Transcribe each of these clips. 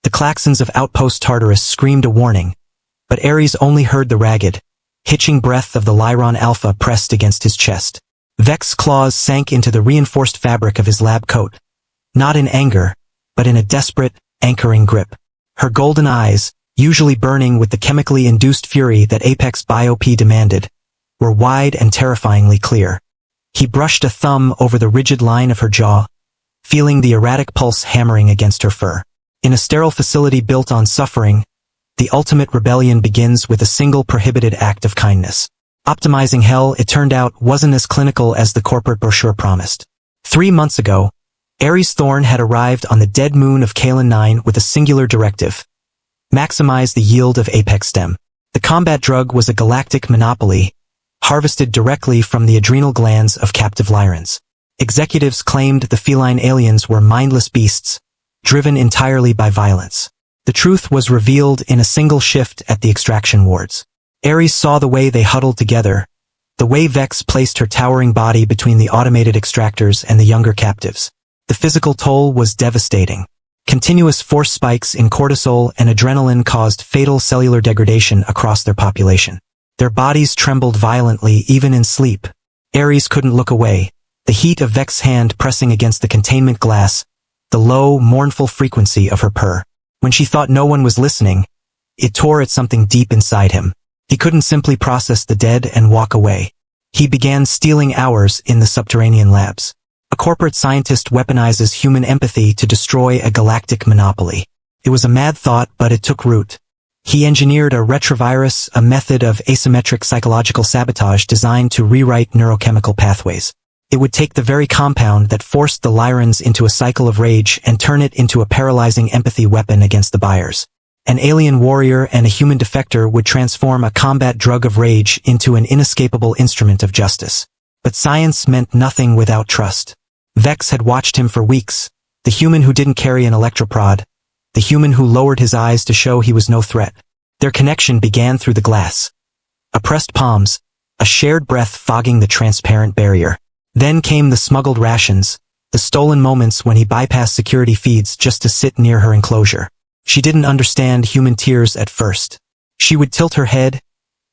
The klaxons of Outpost Tartarus screamed a warning, but Aerys only heard the ragged, hitching breath of the Lyron Alpha pressed against his chest. Vex's claws sank into the reinforced fabric of his lab coat, not in anger, but in a desperate, anchoring grip. Her golden eyes, usually burning with the chemically induced fury that Apex BioP demanded, were wide and terrifyingly clear. He brushed a thumb over the rigid line of her jaw, feeling the erratic pulse hammering against her fur. In a sterile facility built on suffering, the ultimate rebellion begins with a single prohibited act of kindness. Optimizing hell, it turned out, wasn't as clinical as the corporate brochure promised. 3 months ago, Aerys Thorne had arrived on the dead moon of Kalin 9 with a singular directive: maximize the yield of Apex Stem. The combat drug was a galactic monopoly, harvested directly from the adrenal glands of captive Lyrons. Executives claimed the feline aliens were mindless beasts, driven entirely by violence. The truth was revealed in a single shift at the extraction wards. Aerys saw the way they huddled together, the way Vex placed her towering body between the automated extractors and the younger captives. The physical toll was devastating. Continuous force spikes in cortisol and adrenaline caused fatal cellular degradation across their population. Their bodies trembled violently even in sleep. Aerys couldn't look away, the heat of Vex's hand pressing against the containment glass, the low, mournful frequency of her purr. When she thought no one was listening, it tore at something deep inside him. He couldn't simply process the dead and walk away. He began stealing hours in the subterranean labs. A corporate scientist weaponizes human empathy to destroy a galactic monopoly. It was a mad thought, but it took root. He engineered a retrovirus, a method of asymmetric psychological sabotage designed to rewrite neurochemical pathways. It would take the very compound that forced the Lyrons into a cycle of rage and turn it into a paralyzing empathy weapon against the buyers. An alien warrior and a human defector would transform a combat drug of rage into an inescapable instrument of justice. But science meant nothing without trust. Vex had watched him for weeks, the human who didn't carry an electroprod, the human who lowered his eyes to show he was no threat. Their connection began through the glass. Oppressed palms, a shared breath fogging the transparent barrier. Then came the smuggled rations, the stolen moments when he bypassed security feeds just to sit near her enclosure. She didn't understand human tears at first. She would tilt her head,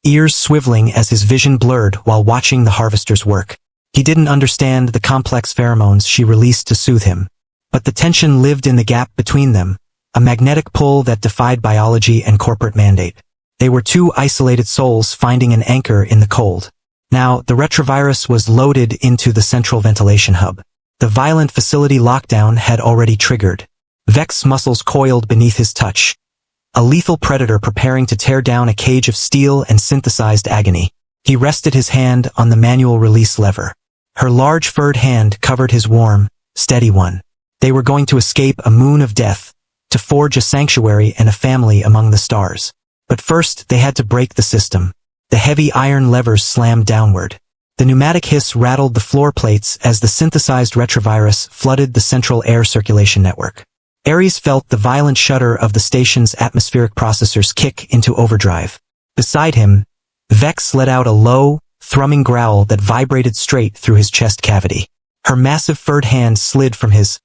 ears swiveling as his vision blurred while watching the harvesters work. He didn't understand the complex pheromones she released to soothe him. But the tension lived in the gap between them, a magnetic pull that defied biology and corporate mandate. They were two isolated souls finding an anchor in the cold. Now, the retrovirus was loaded into the central ventilation hub. The violent facility lockdown had already triggered. Vex's muscles coiled beneath his touch, a lethal predator preparing to tear down a cage of steel and synthesized agony. He rested his hand on the manual release lever. Her large furred hand covered his warm, steady one. They were going to escape a moon of death, to forge a sanctuary and a family among the stars. But first, they had to break the system. The heavy iron levers slammed downward. The pneumatic hiss rattled the floor plates as the synthesized retrovirus flooded the central air circulation network. Aerys felt the violent shudder of the station's atmospheric processors kick into overdrive. Beside him, Vex let out a low, thrumming growl that vibrated straight through his chest cavity. Her massive furred hand slid from his,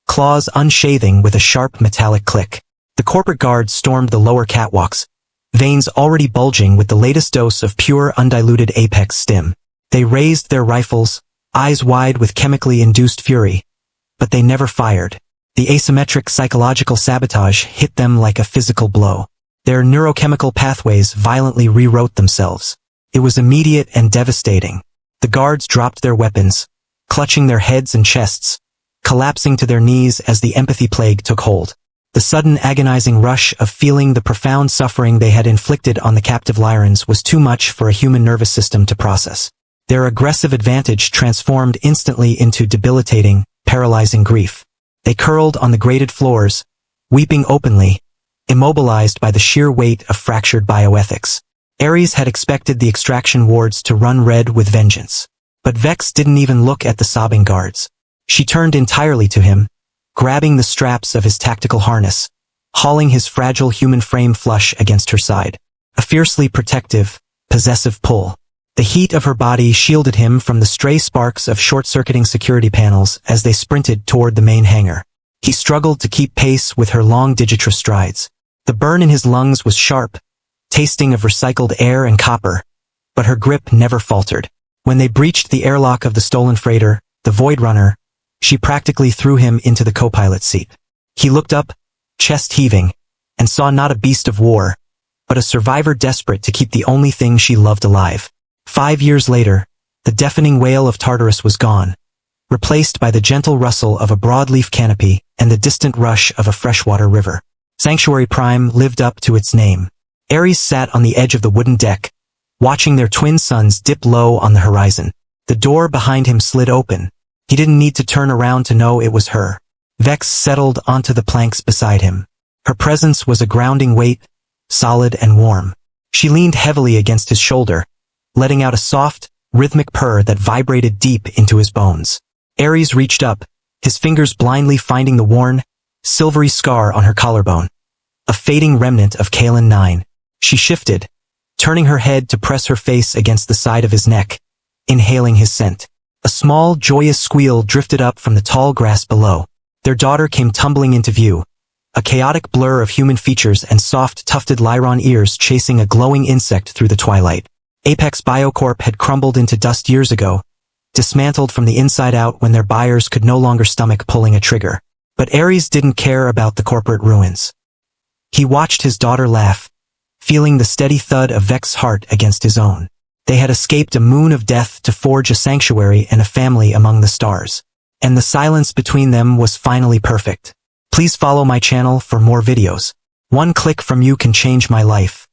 claws unshathing with a sharp metallic click. The corporate guards stormed the lower catwalks, veins already bulging with the latest dose of pure undiluted Apex stim. They raised their rifles, eyes wide with chemically induced fury. But they never fired. The asymmetric psychological sabotage hit them like a physical blow. Their neurochemical pathways violently rewrote themselves. It was immediate and devastating. The guards dropped their weapons, clutching their heads and chests, collapsing to their knees as the empathy plague took hold. The sudden agonizing rush of feeling the profound suffering they had inflicted on the captive Lyrons was too much for a human nervous system to process. Their aggressive advantage transformed instantly into debilitating, paralyzing grief. They curled on the grated floors, weeping openly, immobilized by the sheer weight of fractured bioethics. Aerys had expected the extraction wards to run red with vengeance. But Vex didn't even look at the sobbing guards. She turned entirely to him, grabbing the straps of his tactical harness, hauling his fragile human frame flush against her side. A fiercely protective, possessive pull. The heat of her body shielded him from the stray sparks of short-circuiting security panels as they sprinted toward the main hangar. He struggled to keep pace with her long Digitrus strides. The burn in his lungs was sharp, tasting of recycled air and copper, but her grip never faltered. When they breached the airlock of the stolen freighter, the Void Runner, she practically threw him into the co-pilot seat. He looked up, chest heaving, and saw not a beast of war, but a survivor desperate to keep the only thing she loved alive. 5 years later, the deafening wail of Tartarus was gone, replaced by the gentle rustle of a broadleaf canopy and the distant rush of a freshwater river. Sanctuary Prime lived up to its name. Aerys sat on the edge of the wooden deck, watching their twin suns dip low on the horizon. The door behind him slid open. He didn't need to turn around to know it was her. Vex settled onto the planks beside him. Her presence was a grounding weight, solid and warm. She leaned heavily against his shoulder, letting out a soft, rhythmic purr that vibrated deep into his bones. Aerys reached up, his fingers blindly finding the worn, silvery scar on her collarbone. A fading remnant of Kalin 9. She shifted, turning her head to press her face against the side of his neck, inhaling his scent. A small, joyous squeal drifted up from the tall grass below. Their daughter came tumbling into view, a chaotic blur of human features and soft, tufted Lyron ears chasing a glowing insect through the twilight. Apex BioP had crumbled into dust years ago, dismantled from the inside out when their buyers could no longer stomach pulling a trigger. But Aerys didn't care about the corporate ruins. He watched his daughter laugh, feeling the steady thud of Vex's heart against his own. They had escaped a moon of death to forge a sanctuary and a family among the stars. And the silence between them was finally perfect. Please follow my channel for more videos. One click from you can change my life.